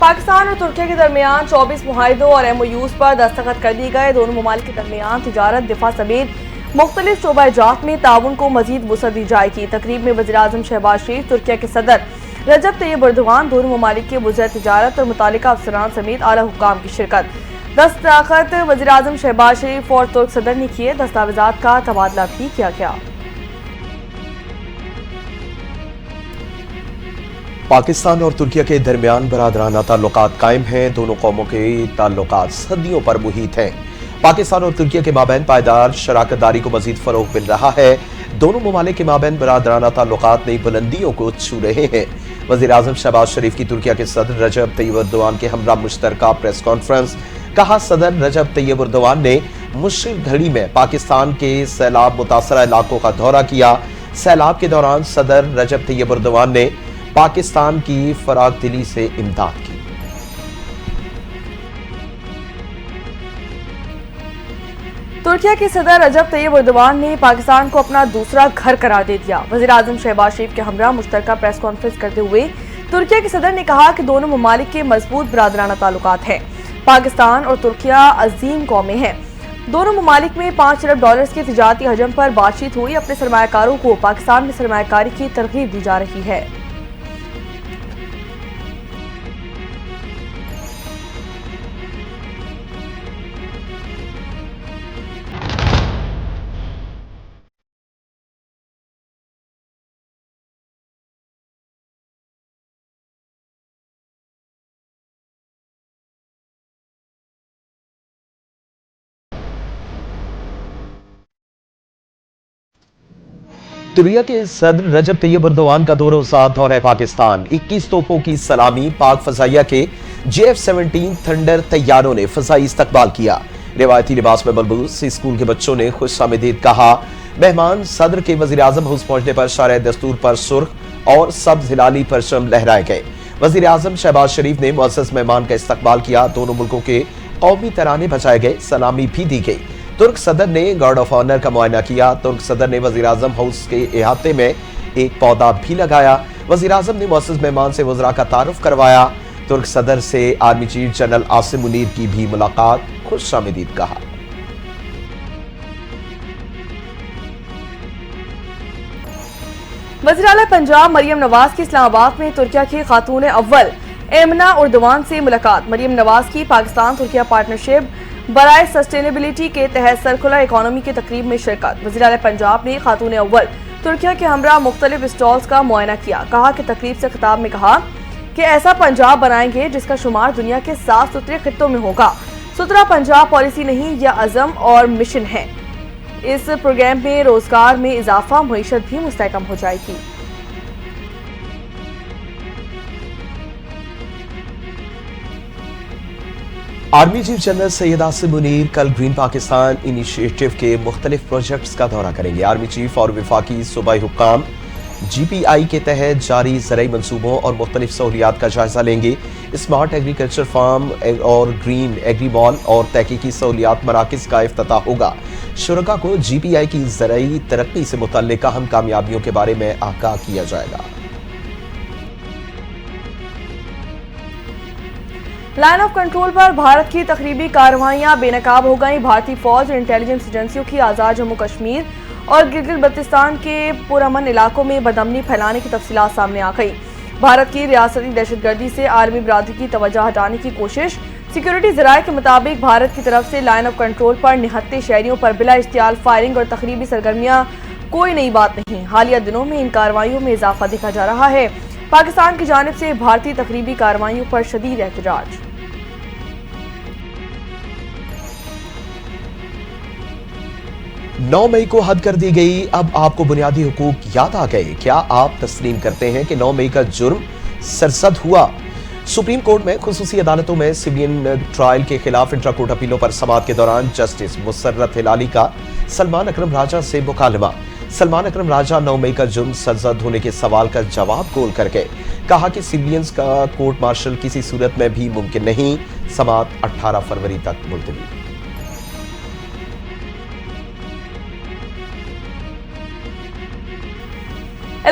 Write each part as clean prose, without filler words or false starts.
पाकिस्तान और तुर्की के दरमियान 24 मुआहिदों और MOUs पर दस्तखत कर दिए गए। दोनों ममालिक के दरमियान तिजारत, दिफा समेत मुख्तलिफ शोबा-ए-जात में ताउन को मजीद वुसअत दी जाएगी। तकरीब में वज़ीर-ए-आज़म शहबाज शरीफ, तुर्की के सदर रजब तैयब एर्दोगान, दोनों ममालिक के वज़ीर तिजारत और मुतालिका अफसरान समेत आला हुक्काम की शिरकत। दस्तखत वज़ीर-ए-आज़म शहबाज शरीफ और तुर्क सदर ने किए। दस्तावेज़ात का तबादला भी किया गया। पाकिस्तान और तुर्की के दरमियान बरादराना ताल्लुकात कायम हैं। दोनों कौमों के ताल्लुकात सदियों पर मुहित हैं। पाकिस्तान और तुर्की के माबैन पायदार शराकतदारी को मजीद फरोग मिल रहा है। दोनों ममालिक के माबैन बरादराना ताल्लुकात नई बुलंदियों को छू रहे हैं। वज़ीर-ए-आज़म शहबाज शरीफ की तुर्की के सदर रजब तैयब एर्दोगान के हमरा मुश्तरका प्रेस कॉन्फ्रेंस। कहा, सदर रजब तैयब एर्दोगान ने मुश्किल घड़ी में पाकिस्तान के सैलाब मुतासरा इलाकों का दौरा किया। सैलाब के दौरान सदर रजब तैयब एर्दोगान ने पाकिस्तान की फराग दिली से इमदाद की। तुर्की के सदर रजब तैयब एर्दोगान ने पाकिस्तान को अपना दूसरा घर करार दे दिया। वज़ीर-ए-आज़म शहबाज शरीफ के हमरा मुश्तरका प्रेस कॉन्फ्रेंस करते हुए तुर्की के सदर ने कहा कि दोनों ममालिक के मजबूत बरादराना ताल्लुकात हैं। पाकिस्तान और तुर्की अजीम कौमें हैं। दोनों ममालिक में $5 अरब के तिजारती हजम पर बातचीत हुई। अपने सरमायाकारों को पाकिस्तान में सरमायाकारी की तरगीब दी जा रही है। तुर्की के सदर रजब तैयब एर्दोगान का दौरे पाकिस्तान। 21 तोपों की सलामी। पाक फजाइया के JF-17 थंडर तैयारों ने फजाई इस्तकबाल किया। रिवायती लिबास में मलबूस स्कूल के बच्चों ने खुश आमदीद कहा। मेहमान सदर के वज़ीर-ए-आज़म हाउस पहुंचने पर शारे दस्तूर पर सुर्ख और सब्ज हिलाली परचम लहराए गए। वज़ीर-ए-आज़म शहबाज शरीफ ने मुअज़्ज़ज़ मेहमान का इस्तकबाल किया। दोनों मुल्कों के कौमी तराने बजाए गए, सलामी भी दी गई। तुर्क सदर ने गार्ड ऑफ ऑनर का मुआयना किया। तुर्क सदर ने वज़ीर-ए-आज़म हाउस के इहाते में एक पौधा भी लगाया। वज़ीर-ए-आज़म ने मुअज़्ज़ज़ मेहमान से वज़रा का तारुफ करवाया। तुर्क सदर से army chief general Asim Munir की भी मुलाकात। खुश आमदीद कहा। वज़ीर आला पंजाब मरियम नवाज की इस्लामाबाद में तुर्की की खातून अव्वल एमना एर्दोगान से मुलाकात। मरियम नवाज की पाकिस्तान तुर्की पार्टनरशिप बराए सस्टेनेबिलिटी के तहत सर्कुलर इकोनॉमी की तकरीब में शिरकत। वज़ीर आला पंजाब ने खातून अव्वल तुर्की के हमरा मुख्तलिफ स्टॉल्स का मुआयना किया। कहा कि तकरीब से खिताब में कहा कि ऐसा पंजाब बनाएंगे जिसका शुमार दुनिया के साफ सुथरे खित्तों में होगा। सुथरा पंजाब पॉलिसी नहीं, यह अज़म और मिशन है। इस प्रोग्राम में रोजगार में इजाफा, मईशत भी मुस्तहकम हो जाएगी। Army chief general Syed Asim Munir कल ग्रीन पाकिस्तान इनिशिएटिव के मुख्तलिफ प्रोजेक्ट्स का दौरा करेंगे। आर्मी चीफ और विफाकी सूबाई हुक्काम GPI के तहत जारी ज़राई मंसूबों और मुख्तलिफ सहूलियात का जायजा लेंगे। स्मार्ट एग्रीकल्चर फार्म और ग्रीन एग्री मॉल और तहकीकी सहूलियात मराकज़ का इफ्तिताह होगा। शुरका को GPI की ज़राई तरक्की से मुतल्लिक अहम कामयाबियों के बारे में आगाह किया जाएगा। लाइन ऑफ कंट्रोल पर भारत की तकरीबी कार्रवाइयां बेनकाब हो गईं। भारतीय फौज और इंटेलिजेंस एजेंसियों की आज़ाद जम्मू कश्मीर और गिलगित बल्तिस्तान के पुरअमन इलाकों में बदअमनी फैलाने की तफसीलात सामने आ गई। भारत की रियासती दहशतगर्दी से आर्मी बरादरी की तवज्जो हटाने की कोशिश। सिक्योरिटी ज़राए के मुताबिक भारत की तरफ से लाइन ऑफ कंट्रोल पर निहत्ते शहरियों पर बिला इश्तियाल फायरिंग और तकरीबी सरगर्मियां कोई नई बात नहीं। हालिया दिनों में इन कार्रवाइयों में इजाफा देखा जा रहा है। पाकिस्तान की जानिब से भारतीय तकरीबी कार्रवाइयों पर शदीद एहतजाज। 9 मई को हद कर दी गई। अब आपको बुनियादी हुकूक याद आ गए। क्या आप तस्लीम करते हैं कि 9 मई का जुर्म सरसद हुआ? सुप्रीम कोर्ट में खुसूसी अदालतों में सिविलियन ट्रायल के खिलाफ इंट्रा कोर्ट अपीलों पर समाअत के दौरान जस्टिस मुसर्रत हिलाली का सलमान अकरम राजा से मुकालमा। सलमान अकरम राजा 9 मई का जुर्म सरसद होने के सवाल का जवाब गोल करके कहा कि सिविलियंस का कोर्ट मार्शल किसी सूरत में भी मुमकिन नहीं। समाअत 18 फरवरी तक मुलतवी।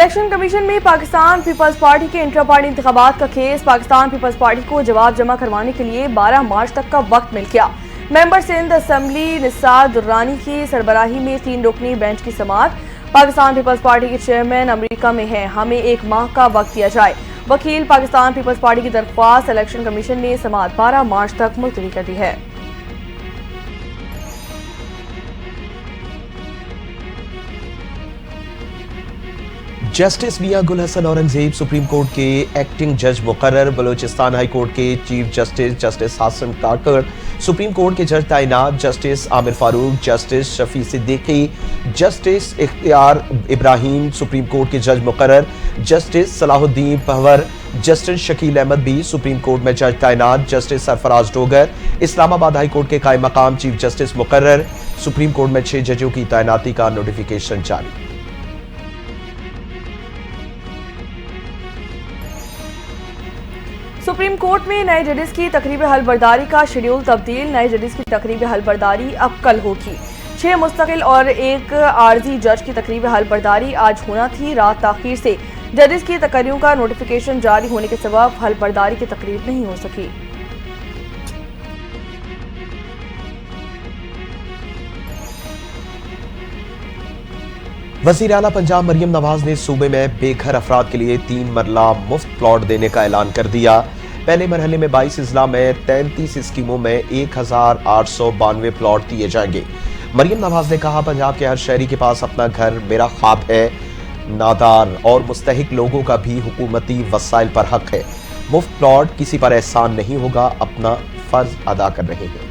इलेक्शन कमीशन में पाकिस्तान पीपल्स पार्टी के इंटर पार्टी इंतखाबात का केस। पाकिस्तान पीपल्स पार्टी को जवाब जमा करवाने के लिए 12 मार्च तक का वक्त मिल गया। मेंबर सिंध असम्बली निसार दुर्रानी की सरबराही में 3 रुकनी बेंच की समाअत। पाकिस्तान पीपल्स पार्टी के चेयरमैन अमेरिका में हैं, हमें 1 माह का वक्त दिया जाए। वकील पाकिस्तान पीपल्स पार्टी की दरख्वास्त इलेक्शन कमीशन ने समाअत 12 मार्च तक मुलतवी कर दी है। जस्टिस मियां गुल हसन औरंगजेब सुप्रीम कोर्ट के एक्टिंग जज मुकर्रर। बलोचिस्तान हाई कोर्ट के चीफ जस्टिस जस्टिस हासन काकर, सुप्रीम कोर्ट के जज तैनात justice Aamir Farooq, justice Shafi Siddiqui, justice इख्तियार इब्राहिम, सुप्रीम कोर्ट के जज मुकर्रर justice Salahuddin power, justice Shakeel Ahmad भी सुप्रीम कोर्ट में जज तैनात, justice Sarfaraz Dogar, Islamabad high court के कायम मकाम चीफ जस्टिस मुकर्रर। सुप्रीम कोर्ट में 6 जजों की तैनाती का नोटिफिकेशन जारी। सुप्रीम कोर्ट में नए जजेस की तकरीब हलबरदारी का शेड्यूल तब्दील। नए जजेस की तकरीब हलबरदारी अब कल होगी। 6 मुस्तकिल और 1 आर्जी जज की तकरीब हलबरदारी आज होना थी। रात ताखीर से जजेस की तकरीरों का नोटिफिकेशन जारी होने के सबब हलबरदारी की तकरीब नहीं हो सकी। वज़ीर आला पंजाब मरियम नवाज ने सूबे में बेघर अफराद के लिए 3 मरला मुफ्त प्लॉट देने का ऐलान कर दिया। पहले मरहले में 22 अजला में 33 स्कीमों में 1892 प्लॉट दिए जाएंगे। मरियम नवाज ने कहा, पंजाब के हर शहरी के पास अपना घर मेरा ख्वाब है। नादार और मुस्तहिक लोगों का भी हुकूमती वसाइल पर हक है। मुफ्त प्लॉट किसी पर एहसान नहीं होगा, अपना फर्ज अदा कर रहे हैं।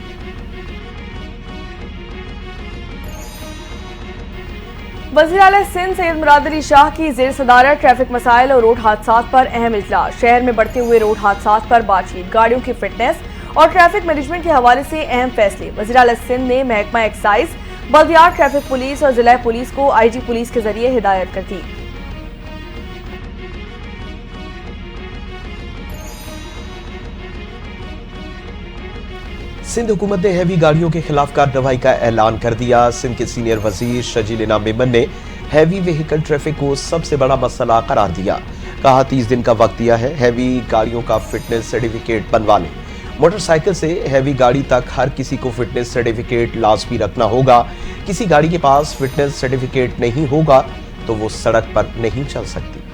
वज़ीर आला सिंध सैयद मुराद अली शाह की ज़ेर सदारत ट्रैफिक मसाइल और रोड हादसात पर अहम इजलास। शहर में बढ़ते हुए रोड हादसात पर बातचीत, गाड़ियों की फिटनेस और ट्रैफिक मैनेजमेंट के हवाले से अहम फैसले। वज़ीर आला सिंध ने महकमा एक्साइज, बल्दियात, ट्रैफिक पुलिस और जिला पुलिस को IG पुलिस के जरिए हिदायत कर दी। सिंध हुकूमत ने हैवी गाड़ियों के खिलाफ कार्रवाई का ऐलान कर दिया। सिंध के सीनियर वजीर शजील इनाम मेमन ने हैवी व्हीकल ट्रैफिक को सबसे बड़ा मसला करार दिया। कहा, 30 दिन का वक्त दिया है, हैवी गाड़ियों का फिटनेस सर्टिफिकेट बनवा लें। मोटरसाइकिल से हैवी गाड़ी तक हर किसी को फिटनेस सर्टिफिकेट लाजमी रखना होगा। किसी गाड़ी के पास फिटनेस सर्टिफिकेट नहीं होगा तो वो सड़क पर नहीं चल सकती।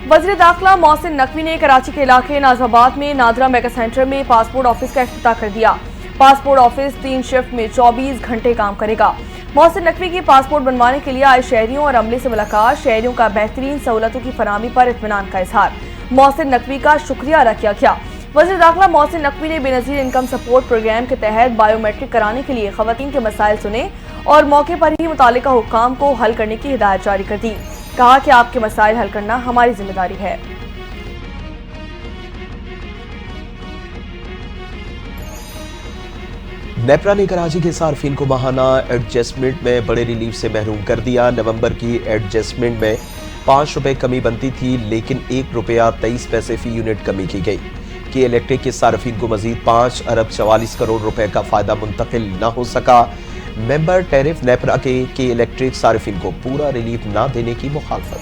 वज़ीर दाखिला मोहसिन नकवी ने कराची के इलाके नाजमाबाद में नादरा मेगा सेंटर में पासपोर्ट ऑफिस का इफ्तिताह कर दिया। पासपोर्ट ऑफिस 3 शिफ्ट में 24 घंटे काम करेगा। मोहसिन नकवी की पासपोर्ट बनवाने के लिए आए शहरियों और अमले से मुलाकात, शहरियों का बेहतरीन सहूलतों की फराहमी पर इत्मीनान का इजहार। मोहसिन नकवी का शुक्रिया अदा किया गया। वज़ीर दाखिला मोहसिन नकवी ने बेनज़ीर इनकम सपोर्ट प्रोग्राम के तहत बायोमेट्रिक कराने के लिए खवातीन के मसाइल सुने और मौके पर ही मुतालिका हुक्काम को हल करने की हिदायत जारी कर दी। कहा कि आपके मसाइल हल करना हमारी जिम्मेदारी है। नेपरा ने कराची के सार्फिन को माहाना एडजस्टमेंट में बड़े रिलीफ से महरूम कर दिया। नवंबर की एडजस्टमेंट में 5 रुपए कमी बनती थी, लेकिन 1 रुपया 23 पैसे फी यूनिट कमी की गई। के इलेक्ट्रिक के सार्फिन को मजीद 5 अरब 44 करोड़ रुपए का फायदा मुंतकिल न हो सका। मेंबर टैरिफ नेपरा के इलेक्ट्रिक सार्फिन को पूरा रिलीफ ना देने की मुखालफत।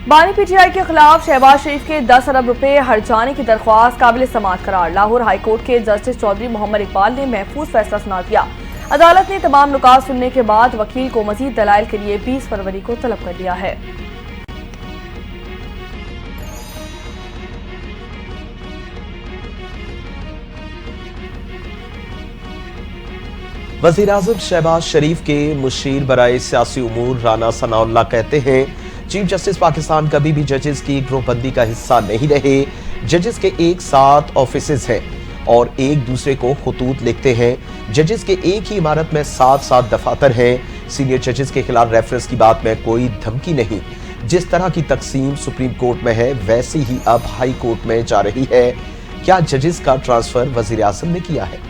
बानी PTI के खिलाफ शहबाज शरीफ के 10 अरब रुपए हर्जाने की दरख्वास्त काबिल समाअत करार। लाहौर हाई कोर्ट के जस्टिस चौधरी मोहम्मद इकबाल ने महफूज फैसला सुना दिया। अदालत ने तमाम नुकात सुनने के बाद वकील को मजीद दलाइल के लिए 20 फरवरी को तलब कर दिया है। वज़ीर आज़म शहबाज शरीफ के मुशीर बराए सियासी उमूर राना सनाउल्लाह कहते हैं, चीफ जस्टिस पाकिस्तान कभी भी जजेस की ग्रुपबंदी का हिस्सा नहीं रहे। जजेस के एक साथ ऑफिसेज हैं और एक दूसरे को खतूत लिखते हैं। जजेस के एक ही इमारत में 7 दफातर हैं। सीनियर जजेस के खिलाफ रेफरेंस की बात में कोई धमकी नहीं। जिस तरह की तकसीम सुप्रीम कोर्ट में है, वैसी ही अब हाई कोर्ट में जा रही है। क्या जजेस का ट्रांसफर वज़ीर आज़म ने किया है?